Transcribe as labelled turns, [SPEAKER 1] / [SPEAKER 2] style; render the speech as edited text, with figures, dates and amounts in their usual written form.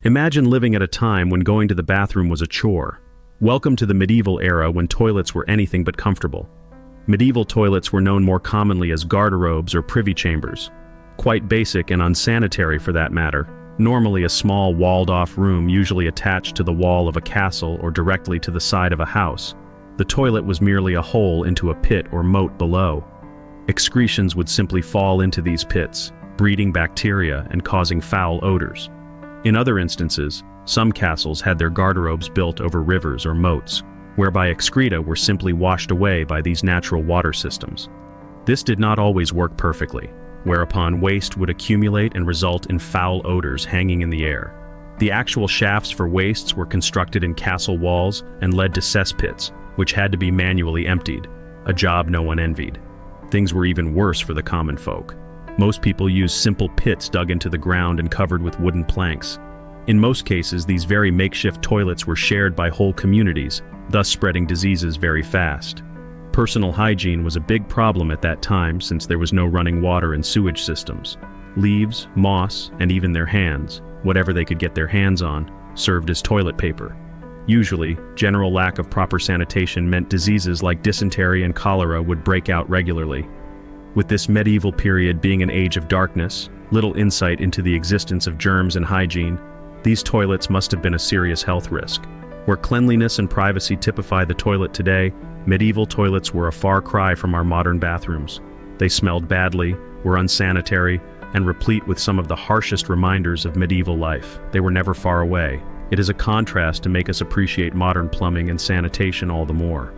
[SPEAKER 1] Imagine living at a time when going to the bathroom was a chore. Welcome to the medieval era when toilets were anything but comfortable. Medieval toilets were known more commonly as garderobes or privy chambers. Quite basic and unsanitary for that matter. Normally a small walled-off room usually attached to the wall of a castle or directly to the side of a house. The toilet was merely a hole into a pit or moat below. Excretions would simply fall into these pits, breeding bacteria and causing foul odors. In other instances, some castles had their garderobes built over rivers or moats, whereby excreta were simply washed away by these natural water systems. This did not always work perfectly, whereupon waste would accumulate and result in foul odors hanging in the air. The actual shafts for wastes were constructed in castle walls and led to cesspits, which had to be manually emptied, a job no one envied. Things were even worse for the common folk. Most people used simple pits dug into the ground and covered with wooden planks. In most cases, these very makeshift toilets were shared by whole communities, thus spreading diseases very fast. Personal hygiene was a big problem at that time since there was no running water and sewage systems. Leaves, moss, and even their hands, whatever they could get their hands on, served as toilet paper. Usually, general lack of proper sanitation meant diseases like dysentery and cholera would break out regularly. With this medieval period being an age of darkness, little insight into the existence of germs and hygiene, these toilets must have been a serious health risk. Where cleanliness and privacy typify the toilet today, medieval toilets were a far cry from our modern bathrooms. They smelled badly, were unsanitary, and replete with some of the harshest reminders of medieval life. They were never far away. It is a contrast to make us appreciate modern plumbing and sanitation all the more.